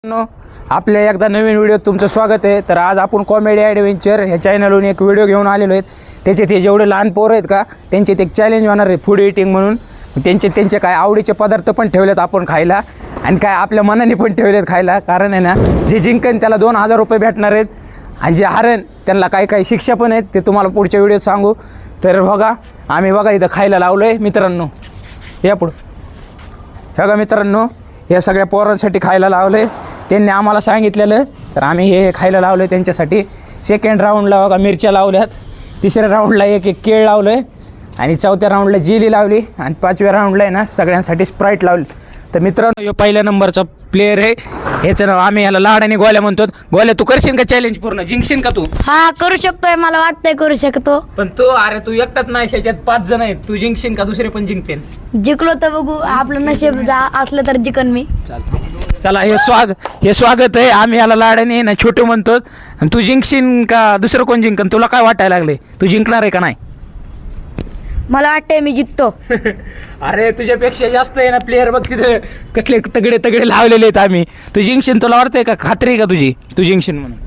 No आपल्या एकदा नवीन video तुमचं स्वागत आहे। तर आज आपण कॉमेडी ॲडव्हेंचर ह्या चॅनलवरून एक व्हिडिओ घेऊन आलेलो आहेत। त्याचे ते जेवढे लहान पोरं आहेत का त्यांचे ते चॅलेंज होणार आहे फूड इटिंग म्हणून। त्यांचे काय आवडीचे पदार्थ पण ठेवलेत आपण खायला आणि काय आपल्या मनाने पण ठेवलेत खायला। कारण आहे ना जे जिंकन त्याला 2000 रुपये भेटणार आहेत आणि जे हारण त्यांना काही शिक्षा पण आहेत ते तुम्हाला पुढच्या व्हिडिओत सांगू। तर बघा आम्ही बघा इथं खायला लावलो आहे मित्रांनो। या पुढं बघा मित्रांनो हे सगळ्या पोरांसाठी खायला लावलं आहे त्यांनी आम्हाला सांगितलेलं। तर आम्ही हे खायला लावलं आहे त्यांच्यासाठी। सेकंड राऊंडला बघा मिरच्या लावल्यात, तिसऱ्या राऊंडला एक केळ लावलं आहे आणि चौथ्या राऊंडला जिली लावली आणि पाचव्या राऊंडला आहे ना सगळ्यांसाठी स्प्राईट लावली। तर मित्रांनो हे पहिल्या नंबरचा प्लेयर आहे, ह्याचं नाव आम्ही ह्याला लाडाने गोल्या म्हणतो। गोल्या तू करशील का चॅलेंज पूर्ण, जिंकशील का तू? हा करू शकतोय, मला वाटतंय करू शकतो। पण तू अरे तू एकटाच नाही, ह्याच्यात 5 जण आहेत, तू जिंकशील का दुसरे पण जिंकतील? जिंकलो तर बघू, आपलं नशीब असलं तर जिंकन मी। चला हे स्वागत आहे, आम्ही ह्याला लाडाने ना छोटू म्हणतो। आणि तू जिंकशील का दुसरं कोण जिंकन, तुला काय वाटायला लागले? तू जिंकणार आहे का नाही? मला वाटतंय मी जिंकतो। अरे तुझ्यापेक्षा जास्त आहे ना प्लेयर, बघ तिथे कसले तगडे लावलेले आहेत आम्ही। तू जिंकशील, तुला वाटतंय का? खात्री का तुझी तू जिंकशील म्हणून?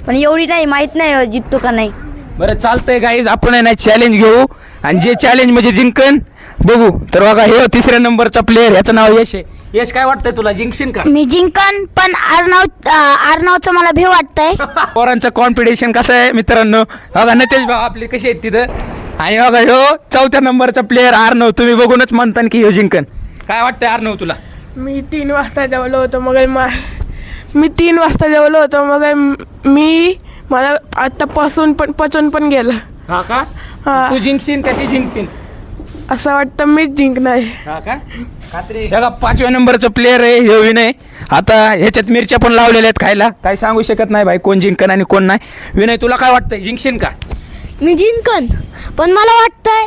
पण एवढी नाही, माहित नाही जिंकतो का नाही। बरं चालतंय गाईज, आपण आहे ना चॅलेंज घेऊ आणि जे चॅलेंज म्हणजे जिंकन बघू। तर बघा हे तिसऱ्या नंबरचा प्लेयर, याचं नाव यश आहे। यश काय वाटतंय तुला, जिंकशील का? मी जिंकन, पण आर्नवचं मला भीव वाटतंय। पोरांचं कॉम्पिटिशन कसं आहे मित्रांनो। बघा नतेश भाऊ आपले कसे आहेत तिथं, आणि बघा ह्यो चौथ्या नंबरचा प्लेयर अर्णव। तुम्ही बघूनच म्हणता की ह्यो जिंकन। काय वाटतंय अर्णव तुला? मी 3 वाजता जेवलो होतो मग मला आता पचून पण गेलं। हा का? हा. तू जिंकशील का ती जिंकतील? असं वाटतं मीच जिंकणार। हा का? बघा 5व्या नंबरचा प्लेयर आहे ह्यो विनय। आता ह्याच्यात मिरच्या पण लावलेल्या आहेत खायला, काही सांगू शकत नाही भाई कोण जिंकन आणि कोण नाही। विनय तुला काय वाटतंय, जिंकशील का? मी जिंकन, पण मला वाटतंय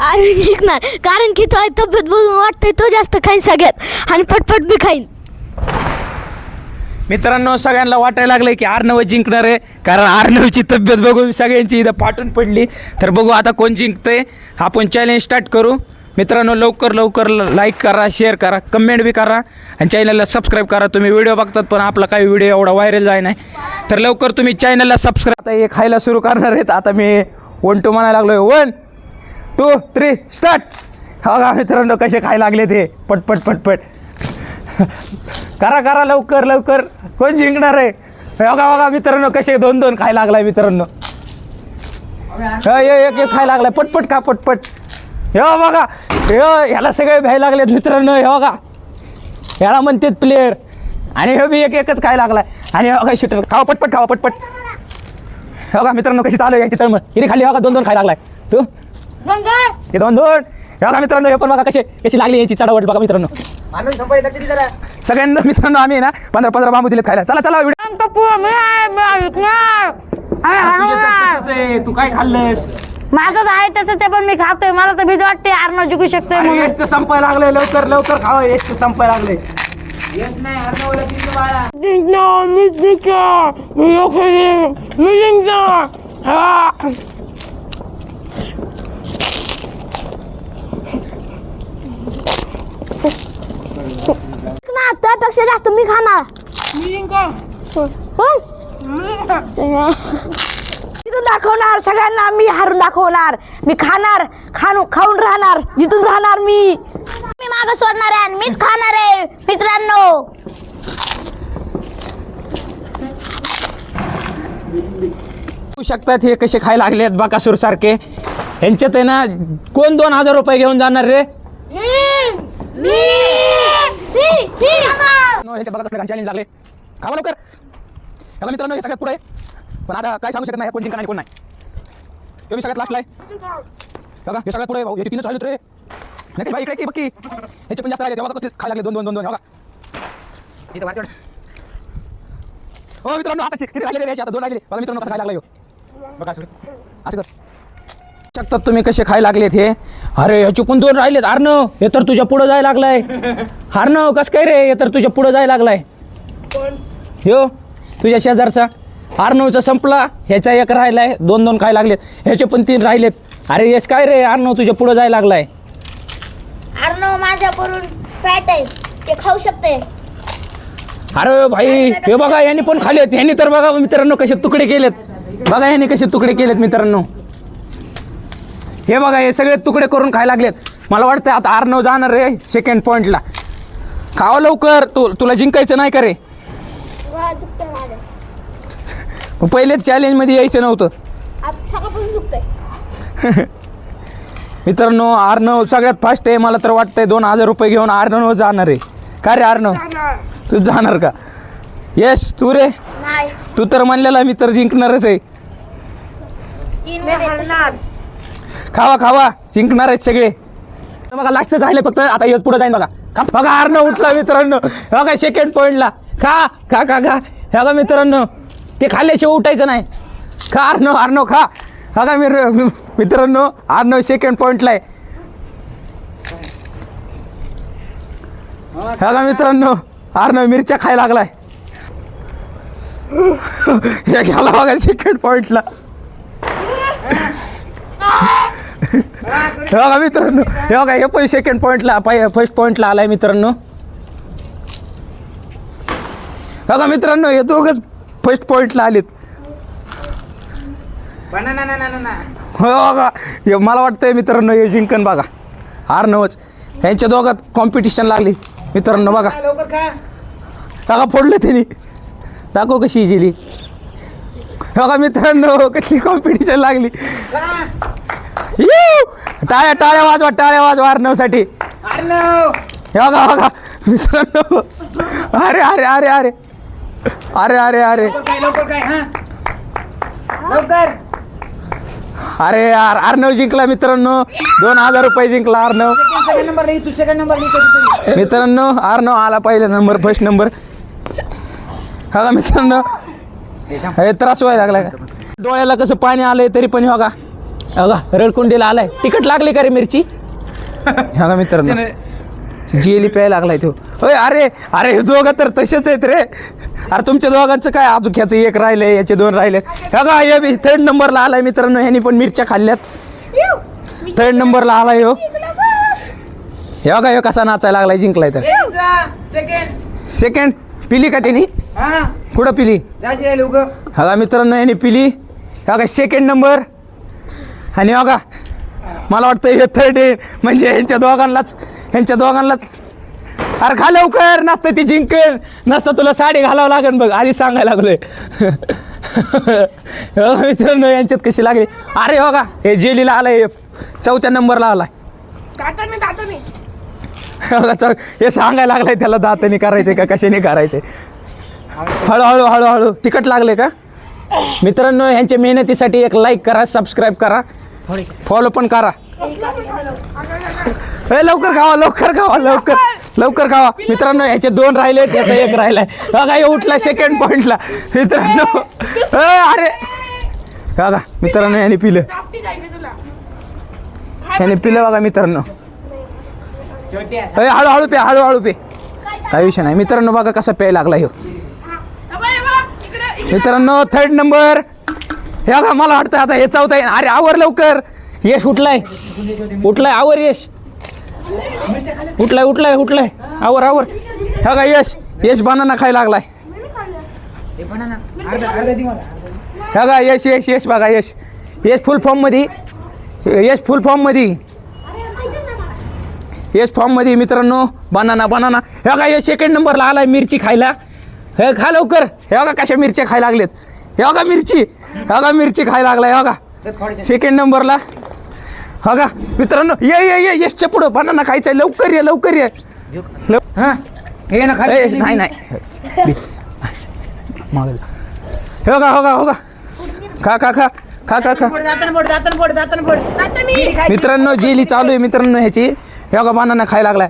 अरे जिंकणार, कारण की तो तब्येत बघून वाटतंय तो जास्त खाईन सगळ्यात आणि पटपट बी खाईन। मित्रांनो सगळ्यांना वाटायला लागलंय की अर्णव जिंकणार आहे, कारण अर्णवची तब्येत बघून सगळ्यांची इथं फाटून पडली। तर बघू आता कोण जिंकतंय, आपण चॅलेंज स्टार्ट करू। मित्रांनो लवकर लाईक करा, शेअर करा, कमेंट बी करा आणि चॅनलला सबस्क्राईब करा। तुम्ही व्हिडिओ बघतात पण आपला काही व्हिडिओ एवढा व्हायरल जाय नाही, तर लवकर तुम्ही चॅनलला सबस्क्राईब। आता हे खायला सुरू करणार आहेत। आता मी 1 2 म्हणायला लागलोय, 1 2 3 स्टार्ट। हा मित्रांनो कसे खायला लागले ते, पटपट करा लवकर कोण जिंकणार आहे? बघा मित्रांनो कसे 2 खायला लागलाय मित्रांनो। एक खायला लागलाय, पटपट खा पटपट। हो बघा ह्याला सगळे भ्यायला लागलेत मित्रांनो। हे बघा ह्याला म्हणतात प्लेयर, आणि हे बी एकच खायला लागलाय। आणि हे बघा शूटर खावा पटपट हे बघा मित्रांनो कशी चालू आहे याची तळमळ। किती खाली बघा 2 खायला लागलाय तू, हे 2 हे बघा मित्रांनो। हे पण बघा कशी लागली याची चढावट बघा मित्रांनो। सगळ्यांना मित्रांनो आम्ही ना 15 बांबू दिले खायला। चला तू काय खाल्लंस? माझं आहे तसं ते पण मी खातोय, मला तर भीती वाटते अर्णव जिंकू शकतोय म्हणून। यशचं संपायला लागलंय, लवकर खावा, यशचं संपायला लागलंय। यश नाही अर्णवला जिंकलं बाळा। त्यापेक्षा जास्त मी खाणार। दाखवणार सगळ्यांना, मी हारून दाखवणार। मी खाऊन राहणार, जिथून राहणार मी मागं सोडणार आहे, मीच खाणार आहे मित्रांनो। बघू शकतात हे कसे खायला लागले आहेत बाकासूर सारखे। ह्यांच्यात आहे ना कोण 2000 रुपये घेऊन जाणार रे? ह्याच्या बघा कसले चॅलेंज लागले, खावा लवकर। बघा मित्रांनो हे सगळ्यात पुढे आहे, पण आता काय सांगू शकत नाही कोण जिंकणार आणि कोण नाही। हे मी सगळ्यात लास्टला आहे बघा, हे सगळ्यात पुढे भाऊ, हे 3च राहिले रे। नाही बाई इकडे बघी ह्याचे पण जास्त राहिले, तेव्हा खायला लागले 2 बघा इथं वाटत। हो मित्रांनो आता किती राहिले रे? आता 2 राहिले बघा मित्रांनो कसं खायला लागला बघा असं कर शकतात तुम्ही कसे खायला लागलेत हे। अरे ह्याचे पण 2 राहिलेत अर्णव, हे तर तुझ्या पुढे जायला लागलाय। अर्णव कसं काय रे, हे तर तुझ्या पुढे जायला लागलाय। ह्यो तुझ्या शेजारचा अर्णवचा संपला, ह्याचा 1 राहिलाय, 2 खायला लागलेत, ह्याचे पण 3 राहिलेत। अरे यश काय रे, अर्णव तुझ्या पुढे जायला लागलाय। अर्णव माझ्याकडून फॅट आहे, ते खाऊ शकते। अरे भाई हे बघा यांनी पण खाल्लेत. यांनी तर बघा मित्रांनो कसे तुकडे केलेत. बघा यांनी कसे तुकडे केलेत मित्रांनो. हे बघा हे सगळे तुकडे करून खायला लागलेत. मला वाटतं आता अर्णव जाणार रे सेकंड पॉईंटला. खावा लवकर. तुला जिंकायचं नाही का रे? पहिलेच चॅलेंजमध्ये यायचं नव्हतं. मित्रांनो अर्णव सगळ्यात फास्ट आहे. मला तर वाटतंय 2000 रुपये घेऊन अर्णव जाणार आहे. का रे अर्णव तू जाणार का? यश तू रे? तू तर म्हणलेला मी तर जिंकणारच आहे. खावा खावा जिंकणार आहेत सगळे. बघा लास्टच राहिले फक्त. आता यश पुढे जाईन बघा. बघा अर्णव उठला मित्रांनो. बघा सेकंड पॉईंटला. खा खा खा खा. हे बघा मित्रांनो ते खाल्ल्याशिवाय उठायचं नाही. खा अर्णव खा. बघा मित्रांनो अर्णव सेकंड पॉईंटला आहे. बघा मित्रांनो अर्णव मिरच्या खायला लागलाय. हे घ्याला बघा सेकंड पॉईंटला. बघा मित्रांनो हे बघा हे पण सेकंड पॉईंटला फर्स्ट पॉईंटला आलाय मित्रांनो. बघा मित्रांनो हे दोघंच फर्स्ट पॉईंटला आलेत. हो बघा हे मला वाटतंय मित्रांनो हे जिंकन बघा अर्णवच. यांच्या दोघात कॉम्पिटिशन लागली मित्रांनो. बघा बघा फोडलं त्यांनी. दाखव कशी जिली. बघा मित्रांनो कसली कॉम्पिटिशन लागली. टाळ्या टाळ्या वाजवा अर्णवसाठी. हे बघा बघा मित्रांनो. अरे अरे अरे अरे अरे अरे अरे अरे यार अर्णव जिंकला मित्रांनो. 2000 रुपये जिंकला अर्णव. मित्रांनो अर्णव आला पहिला नंबर फर्स्ट नंबर. हा मित्रांनो हे त्रास व्हायला लागला का? डोळ्याला कसं पाणी आलंय तरी पण बघा बघा रडकुंडीला आलाय. तिखट लागली का रे मिरची? बघा मित्रांनो जेली प्यायला लागलाय तो. होय अरे अरे हे दोघं तर तसेच आहेत रे. अरे तुमच्या दोघांचं काय अजून ह्याचं एक राहिलंय याचे 2 राहिले. बघा हे बी थर्ड नंबरला आलाय मित्रांनो. ह्यांनी पण मिरच्या खाल्ल्यात. थर्ड नंबरला आलाय हो. हे बघा हे कसा नाचायला लागलाय जिंकलाय तर. सेकंड पिली का त्यांनी? कुठं पिली? बघा मित्रांनो यांनी पिली. बघा सेकंड नंबर. आणि बघा मला वाटतं हे थर्ड आहे म्हणजे ह्यांच्या दोघांनाच अरे खा लवकर नसतं ती जिंकेल. नसतं तुला साडी घालावं लागेल बघ आधी सांगायला लागलोय. मित्रांनो यांच्यात कशी लागली. अरे बघा हे जेलीला आलाय 4थ्या नंबरला आलाय. हे सांगायला लागलाय त्याला दाताने करायचे का कशाने करायचे. हळूहळू हळूहळू तिखट लागले का? मित्रांनो ह्यांच्या मेहनतीसाठी एक लाईक करा, सबस्क्राईब करा, फॉलो पण करा. लवकर खावा लवकर खावा मित्रांनो. ह्याचे 2 राहिले त्याचा 1 राहिलाय. बघा हे उठला सेकंड पॉईंटला मित्रांनो. अरे बघा मित्रांनो याने पिलं बघा मित्रांनो. हळूहळू पे काही विषय नाही मित्रांनो. बघा कसा प्यायला लागला ह्यो मित्रांनो. Third number. हे बघा मला वाटतं आता हे 4था आहे. अरे आवर लवकर. यश उठलाय आवर यश. उठलाय आवर. हे बघा यश बनाना खायला लागलाय. हे बघा यश बघा यश फुल फॉर्म मध्ये मित्रांनो. बनाना. हे बघा यश सेकंड नंबरला आलाय मिरची खायला. हे खा लवकर. हे बघा कशा मिरच्या खायला लागलेत. हे बघा मिरची खायला लागलाय. हे बघा सेकंड नंबरला. बघा मित्रांनो ये यशच्या पुढं बनाना खायचंय. लवकर ये नाही हे बघा खा मित्रांनो. जेली चालू आहे मित्रांनो ह्याची. हे बघा बनाना खायला लागलाय.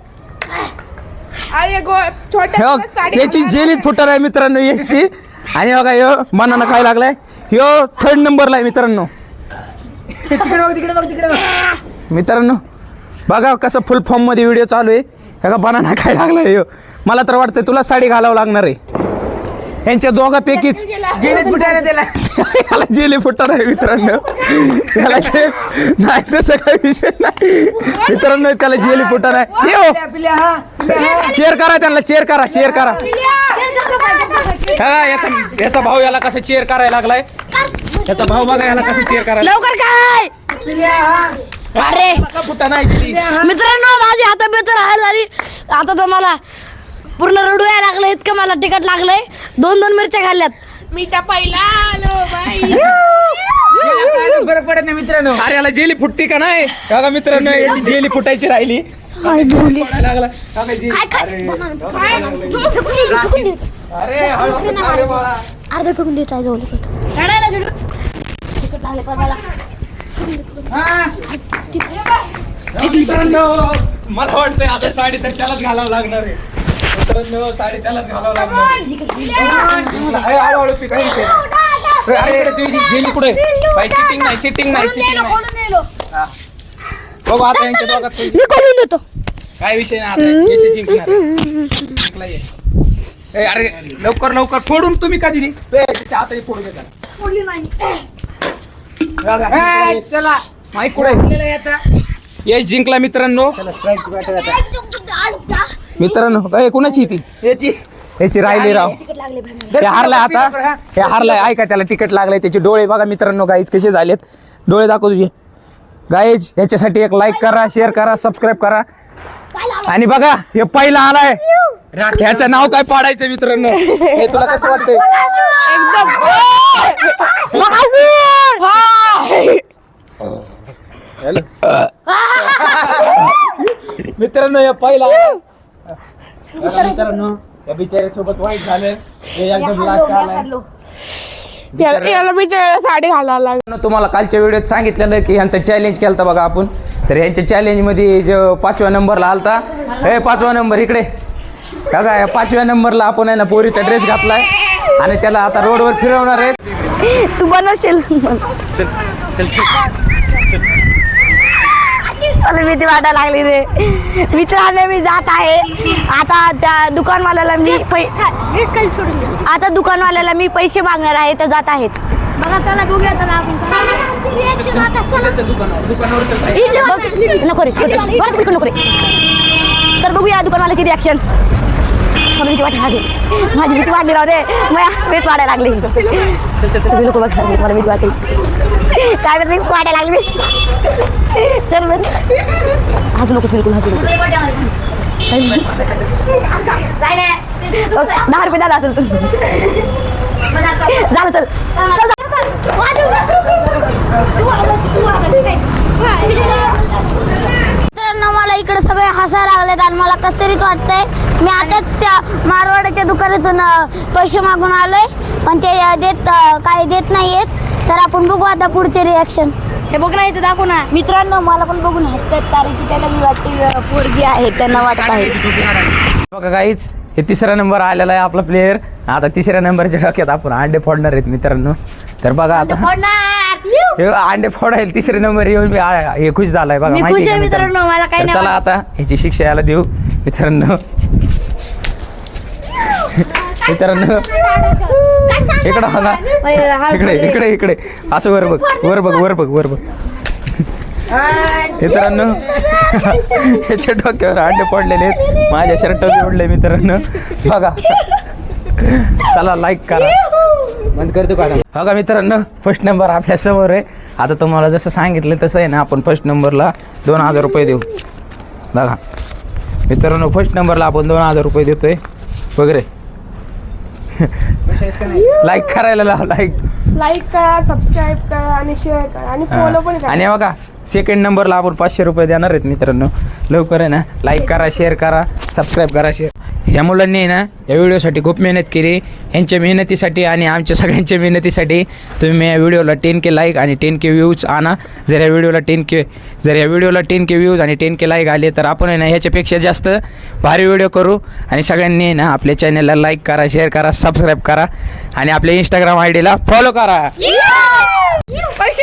याची जेलीत फुटर आहे मित्रांनो यशची. आणि बघा ह्यो बनाना खायला लागलाय. ह्यो थर्ड नंबरला आहे मित्रांनो. मित्रांनो बघा कसं फुल फॉर्म मध्ये व्हिडिओ चालू आहे. बघा बनाना खायला लागलाय ह्यो. मला तर वाटतंय तुला साडी घालावं लागणार आहे. यांच्या दोघांपैकीच जेलीत फुटायला दिला. याला जेली फुटर आहे मित्रांनो. याला नाही तसं काही विषय नाही मित्रांनो. त्याला जेली फुटर आहे. चेअर करा त्यांना. चेअर करा हा याचा भाऊ याला कसं चेअर करायला लागलाय. याचा भाऊ बघा याला कसं चेअर करायला. लवकर काय अरे फुटा नाही किती. मित्रांनो माझी हात बेत राहायला झाली. आता तर मला पूर्ण रडू यायला लागलं. इतकं मला तिखट लागलंय. 2 मिरच्या खाल्ल्यात. मी तर पहिला आलो बाई. फरक पडत नाही मित्रांनो. अरे याला जेली फुटती का नाही बघा मित्रांनो. याची जेली फुटायची राहिली. काय धुली. पडायला लागला. बघा जी. अरे हळू अरे बाळा. अर्धा फेकून देत आहे जवळ तिखट लागले पण मला. मित्रांनो मला वाटतंय आता साडी तर त्यालाच घालावं लागणार आहे. मित्रांनो साडी त्यालाच घालावं लागणार आहे. हळूहळू पी काही नाही. अरे तुझी जेली कुठे काही चिटिंग नाही चिटिंग नाही चिटिंग नाही. हा. बघू आता यांच्या दोघात मी करून देतो. काय विषय नाही. आता केशी जिंकणार जिंकला ये. ए, अरे लवकर लवकर फोडून तुम्ही का दिली त्याच्या हाताने फोडून देता. चला माईक कुठे यश जिंकला मित्रांनो. मित्रांनो काय कुणाची ती याची राहिली राव. हे हारलाय आता. हे हारलाय ऐका त्याला तिकीट लागलंय. त्याचे डोळे बघा मित्रांनो गाईज कसे झालेत. डोळे दाखव तुझे गाईज. याच्यासाठी एक लाईक करा शेअर करा सबस्क्राईब करा. आणि बघा हे पहिला आलाय. ह्याचं नाव काय पाडायचं मित्रांनो. हे तुला कसं वाटतंय मित्रांनो हे पहिला मित्रांनो या बिचाऱ्यासोबत वाईट झालं. हे एकदम लास्ट आलाय. याला बिचारायला साडी घालायला लागली. तुम्हाला कालच्या व्हिडिओत सांगितलेलं की ह्यांचा चॅलेंज केलता बघा आपण. तर ह्यांच्या चॅलेंजमध्ये जो 5व्या नंबरला आलता. हे 5वा नंबर इकडे बघा. या 5व्या नंबरला आपण आहे ना पोरीचा ड्रेस घातलाय आणि त्याला आता रोडवर फिरवणार आहेत. तू बनवशील. चल मला भीती वाटायला लागली रे. मित्रांनो मी जात आहे आता. त्या दुकानवाल्याला मी आता दुकानवाल्याला मी पैसे मागणार आहे. तर जात आहेत बघा. चला बघूया तर आपण नको रे नको रे. तर बघूया दुकानवाला किती ऍक्शन. मला भीती वाटायला लागली. माझी भीती वाटली राहू दे. मला भीती वाटायला लागली. लोक बघ मला भीती वाटली. काय भीती वाटायला लागली. तर बरं हसू नकोस बिलकुल हसू नको. 10 रुपये झाला असेल. झालं चल. मित्रांनो मला इकडे सगळे हसायला लागलेत आणि मला कसं तरीच वाटतंय. मी आताच त्या मारवाड्याच्या दुकानातून पैसे मागून आलोय पण ते काही देत नाहीयेत. तर आपण बघू आता पुढचे रिॲक्शन. हे बघ ना इथे दाखव ना. मित्रांनो मला पण बघून हसतात कारण की त्याला मी वाटते पोरगी आहे त्यांना वाटत आहे. बघा गाईच हे 3रा नंबर आलेला आहे आपला प्लेयर. आता 3ऱ्या नंबरच्या डोक्यात आपण अंडे फोडणार आहेत मित्रांनो. तर बघा आता हे अंडे फोडायला 3रे नंबर येऊन मी हे खुश झालाय बघा. माहिती आहे मित्रांनो मला काय चला आता ह्याची शिक्षा याला देऊ मित्रांनो. मित्रांनो इकडं बघा. इकडे इकडे इकडे असं वर बघ वर बघ वर बघ वर बघ. मित्रांनो याच्या डोक्यावर अंडे पडलेले आहेत. माझ्या शर्टावर उडले मित्रांनो बघा. चला लाईक करा. बंद करतो का बघा मित्रांनो. फर्स्ट नंबर आपल्या समोर आहे. आता तुम्हाला जसं सांगितलं तसं आहे ना आपण फर्स्ट नंबरला 2000 रुपये देऊ. बघा मित्रांनो फर्स्ट नंबरला आपण 2000 रुपये देतोय वगैरे. लाईक करायला लाव. लाईक करा सबस्क्राईब करा आणि शेअर करा आणि फॉलो पण करा. आणि बघा सेकंड नंबरला आपण 500 रुपये देणार आहेत मित्रांनो. लवकर आहे ना लाईक करा शेअर करा सबस्क्राईब करा शेअर. ह्या मुलांनी आहे ना या व्हिडिओसाठी खूप मेहनत केली. यांच्या मेहनतीसाठी आणि आमच्या सगळ्यांच्या मेहनतीसाठी तुम्ही या व्हिडिओला 10K लाईक आणि 10K व्ह्यूज आणा. जर या व्हिडिओला 10K व्ह्यूज आणि 10K लाईक आले तर आपण आहे ना ह्याच्यापेक्षा जास्त भारी व्हिडिओ करू. आणि सगळ्यांनी आहे ना आपल्या चॅनलला लाईक करा शेअर करा सबस्क्राईब करा आणि आपल्या इंस्टाग्राम ID ला फॉलो करा. पैसे